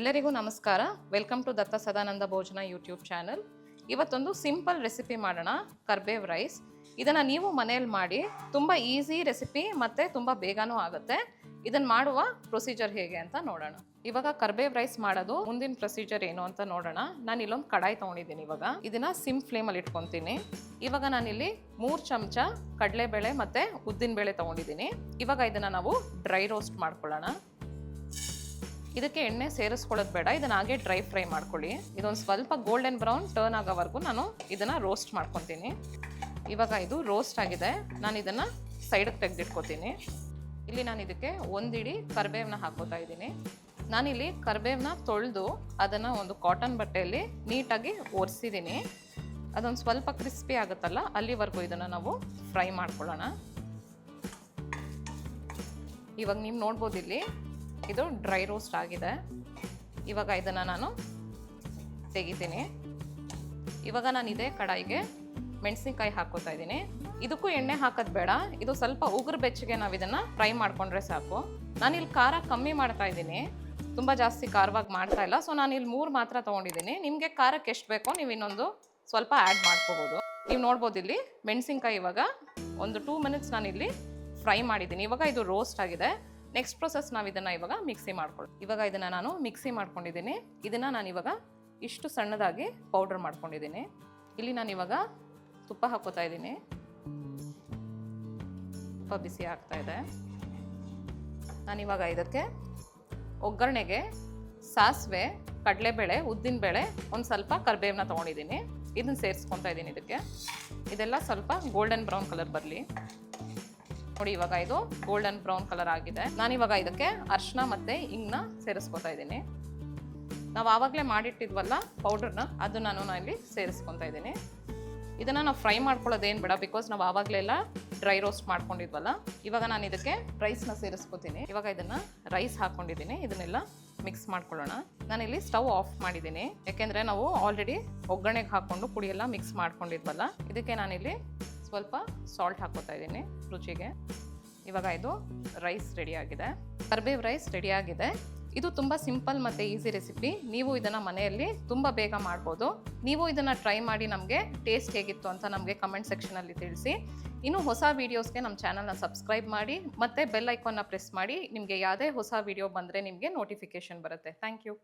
ಎಲ್ಲರಿಗೂ ನಮಸ್ಕಾರ. Welcome to ದತ್ತ ಸದಾನಂದ ಭೋಜನ ಯೂಟ್ಯೂಬ್ ಚಾನಲ್. ಇವತ್ತೊಂದು ಸಿಂಪಲ್ ರೆಸಿಪಿ ಮಾಡೋಣ, ಕರ್ಬೇವ್ ರೈಸ್. ಇದನ್ನು ನೀವು ಮನೆಯಲ್ಲಿ ಮಾಡಿ, ತುಂಬ ಈಸಿ ರೆಸಿಪಿ ಮತ್ತು ತುಂಬ ಬೇಗನೂ ಆಗುತ್ತೆ. ಇದನ್ನು ಮಾಡುವ ಪ್ರೊಸೀಜರ್ ಹೇಗೆ ಅಂತ ನೋಡೋಣ. ಇವಾಗ ಕರ್ಬೇವ್ ರೈಸ್ ಮಾಡೋದು ಮುಂದಿನ ಪ್ರೊಸೀಜರ್ ಏನು ಅಂತ ನೋಡೋಣ. ನಾನು ಇಲ್ಲೊಂದು ಕಡಾಯಿ ತೊಗೊಂಡಿದ್ದೀನಿ. ಇವಾಗ ಇದನ್ನು ಸಿಮ್ ಫ್ಲೇಮಲ್ಲಿ ಇಟ್ಕೊತೀನಿ. ಇವಾಗ ನಾನಿಲ್ಲಿ 3 ಚಮಚ ಕಡಲೆಬೇಳೆ ಮತ್ತು ಉದ್ದಿನಬೇಳೆ ತೊಗೊಂಡಿದ್ದೀನಿ. ಇವಾಗ ಇದನ್ನು ನಾವು ಡ್ರೈ ರೋಸ್ಟ್ ಮಾಡ್ಕೊಳ್ಳೋಣ. ಇದಕ್ಕೆ ಎಣ್ಣೆ ಸೇರಿಸ್ಕೊಳ್ಳೋದು ಬೇಡ, ಇದನ್ನ ಹಾಗೆ ಡ್ರೈ ಫ್ರೈ ಮಾಡ್ಕೊಳ್ಳಿ. ಇದೊಂದು ಸ್ವಲ್ಪ ಗೋಲ್ಡನ್ ಬ್ರೌನ್ ಟರ್ನ್ ಆಗೋವರೆಗೂ ನಾನು ಇದನ್ನು ರೋಸ್ಟ್ ಮಾಡ್ಕೊತೀನಿ. ಇವಾಗ ಇದು ರೋಸ್ಟ್ ಆಗಿದೆ. ನಾನು ಇದನ್ನು ಸೈಡಿಗೆ ತೆಗೆದಿಟ್ಕೋತೀನಿ. ಇಲ್ಲಿ ನಾನು ಇದಕ್ಕೆ ಒಂದಿಡಿ ಕರಿಬೇವನ್ನ ಹಾಕೋತಾ ಇದ್ದೀನಿ. ನಾನಿಲ್ಲಿ ಕರಿಬೇವನ್ನ ತೊಳೆದು ಅದನ್ನು ಒಂದು ಕಾಟನ್ ಬಟ್ಟೆಯಲ್ಲಿ ನೀಟಾಗಿ ಒರೆಸಿದ್ದೀನಿ. ಅದೊಂದು ಸ್ವಲ್ಪ ಕ್ರಿಸ್ಪಿ ಆಗುತ್ತಲ್ಲ, ಅಲ್ಲಿವರೆಗೂ ಇದನ್ನು ನಾವು ಫ್ರೈ ಮಾಡ್ಕೊಳ್ಳೋಣ. ಇವಾಗ ನೀವು ನೋಡ್ಬೋದು, ಇಲ್ಲಿ ಇದು ಡ್ರೈ ರೋಸ್ಟ್ ಆಗಿದೆ. ಇವಾಗ ಇದನ್ನು ನಾನು ತೆಗಿತೀನಿ. ಇವಾಗ ನಾನು ಇದೇ ಕಡಾಯಿಗೆ ಮೆಣಸಿನ್ಕಾಯಿ ಹಾಕೋತಾ ಇದ್ದೀನಿ. ಇದಕ್ಕೂ ಎಣ್ಣೆ ಹಾಕೋದು ಬೇಡ, ಇದು ಸ್ವಲ್ಪ ಉಗುರು ಬೆಚ್ಚಗೆ ನಾವು ಇದನ್ನು ಫ್ರೈ ಮಾಡ್ಕೊಂಡ್ರೆ ಸಾಕು. ನಾನಿಲ್ಲಿ ಖಾರ ಕಮ್ಮಿ ಮಾಡ್ತಾ ಇದ್ದೀನಿ, ತುಂಬ ಜಾಸ್ತಿ ಖಾರವಾಗಿ ಮಾಡ್ತಾ ಇಲ್ಲ. ಸೊ ನಾನಿಲ್ಲಿ 3 ಮಾತ್ರ ತೊಗೊಂಡಿದ್ದೀನಿ. ನಿಮಗೆ ಖಾರಕ್ಕೆ ಎಷ್ಟು ಬೇಕೋ ನೀವು ಇನ್ನೊಂದು ಸ್ವಲ್ಪ ಆ್ಯಡ್ ಮಾಡ್ಕೋಬೋದು. ನೀವು ನೋಡ್ಬೋದು, ಇಲ್ಲಿ ಮೆಣಸಿನ್ಕಾಯಿ ಇವಾಗ ಒಂದು 2 ಮಿನಿಟ್ಸ್ ನಾನಿಲ್ಲಿ ಫ್ರೈ ಮಾಡಿದ್ದೀನಿ. ಇವಾಗ ಇದು ರೋಸ್ಟ್ ಆಗಿದೆ. ನೆಕ್ಸ್ಟ್ ಪ್ರೊಸೆಸ್ ನಾವು ಇದನ್ನು ಇವಾಗ ಮಿಕ್ಸಿ ಮಾಡ್ಕೊಳ್ಳಿ. ಇವಾಗ ಇದನ್ನು ನಾನು ಮಿಕ್ಸಿ ಮಾಡ್ಕೊಂಡಿದ್ದೀನಿ. ಇದನ್ನು ನಾನು ಇವಾಗ ಇಷ್ಟು ಸಣ್ಣದಾಗಿ ಪೌಡರ್ ಮಾಡ್ಕೊಂಡಿದ್ದೀನಿ. ಇಲ್ಲಿ ನಾನು ಇವಾಗ ತುಪ್ಪ ಹಾಕೋತಾ ಇದ್ದೀನಿ. ತುಪ್ಪ ಬಿಸಿ ಆಗ್ತಾ ಇದೆ. ನಾನಿವಾಗ ಇದಕ್ಕೆ ಒಗ್ಗರಣೆಗೆ ಸಾಸಿವೆ, ಕಡಲೆಬೇಳೆ, ಉದ್ದಿನಬೇಳೆ, ಒಂದು ಸ್ವಲ್ಪ ಕರಿಬೇವನ್ನ ತೊಗೊಂಡಿದ್ದೀನಿ. ಇದನ್ನು ಸೇರಿಸ್ಕೊತಾ ಇದ್ದೀನಿ ಇದಕ್ಕೆ. ಇದೆಲ್ಲ ಸ್ವಲ್ಪ ಗೋಲ್ಡನ್ ಬ್ರೌನ್ ಕಲರ್ ಬರಲಿ. ನೋಡಿ, ಇವಾಗ ಇದು ಗೋಲ್ಡನ್ ಬ್ರೌನ್ ಕಲರ್ ಆಗಿದೆ. ನಾನಿವಾಗ ಇದಕ್ಕೆ ಅರಿಶಿನ ಮತ್ತು ಹಿಂಗನ್ನ ಸೇರಿಸ್ಕೊತಾ ಇದ್ದೀನಿ. ನಾವು ಆವಾಗಲೇ ಮಾಡಿಟ್ಟಿದ್ವಲ್ಲ ಪೌಡರ್ನ, ಅದು ನಾನು ಇಲ್ಲಿ ಸೇರಿಸ್ಕೊತಾ ಇದ್ದೀನಿ. ಇದನ್ನು ನಾವು ಫ್ರೈ ಮಾಡ್ಕೊಳ್ಳೋದೇನು ಬೇಡ, ಬಿಕಾಸ್ ನಾವು ಆವಾಗಲೆಲ್ಲ ಡ್ರೈ ರೋಸ್ಟ್ ಮಾಡ್ಕೊಂಡಿದ್ವಲ್ಲ. ಇವಾಗ ನಾನು ಇದಕ್ಕೆ ರೈಸ್ನ ಸೇರಿಸ್ಕೊತೀನಿ. ಇವಾಗ ಇದನ್ನು ರೈಸ್ ಹಾಕ್ಕೊಂಡಿದ್ದೀನಿ. ಇದನ್ನೆಲ್ಲ ಮಿಕ್ಸ್ ಮಾಡ್ಕೊಳ್ಳೋಣ. ನಾನಿಲ್ಲಿ ಸ್ಟವ್ ಆಫ್ ಮಾಡಿದ್ದೀನಿ, ಯಾಕೆಂದರೆ ನಾವು ಆಲ್ರೆಡಿ ಒಗ್ಗರಣೆಗೆ ಹಾಕ್ಕೊಂಡು ಪುಡಿಯೆಲ್ಲ ಮಿಕ್ಸ್ ಮಾಡ್ಕೊಂಡಿದ್ವಲ್ಲ. ಇದಕ್ಕೆ ನಾನಿಲ್ಲಿ ಸ್ವಲ್ಪ ಸಾಲ್ಟ್ ಹಾಕೋತಾ ಇದ್ದೀನಿ ರುಚಿಗೆ. ಇವಾಗ ಇದು ರೈಸ್ ರೆಡಿಯಾಗಿದೆ, ಕರ್ಬೇವ್ ರೈಸ್ ರೆಡಿಯಾಗಿದೆ. ಇದು ತುಂಬ ಸಿಂಪಲ್ ಮತ್ತು ಈಸಿ ರೆಸಿಪಿ. ನೀವು ಇದನ್ನು ಮನೆಯಲ್ಲಿ ತುಂಬ ಬೇಗ ಮಾಡ್ಬೋದು. ನೀವು ಇದನ್ನು ಟ್ರೈ ಮಾಡಿ ನಮಗೆ ಟೇಸ್ಟ್ ಹೇಗಿತ್ತು ಅಂತ ನಮಗೆ ಕಮೆಂಟ್ ಸೆಕ್ಷನಲ್ಲಿ ತಿಳಿಸಿ. ಇನ್ನು ಹೊಸ ವೀಡಿಯೋಸ್ಗೆ ನಮ್ಮ ಚಾನಲ್ನ ಸಬ್ಸ್ಕ್ರೈಬ್ ಮಾಡಿ ಮತ್ತು ಬೆಲ್ ಐಕಾನ್ನ ಪ್ರೆಸ್ ಮಾಡಿ. ನಿಮಗೆ ಯಾವುದೇ ಹೊಸ ವೀಡಿಯೋ ಬಂದರೆ ನಿಮಗೆ ನೋಟಿಫಿಕೇಷನ್ ಬರುತ್ತೆ. Thank you.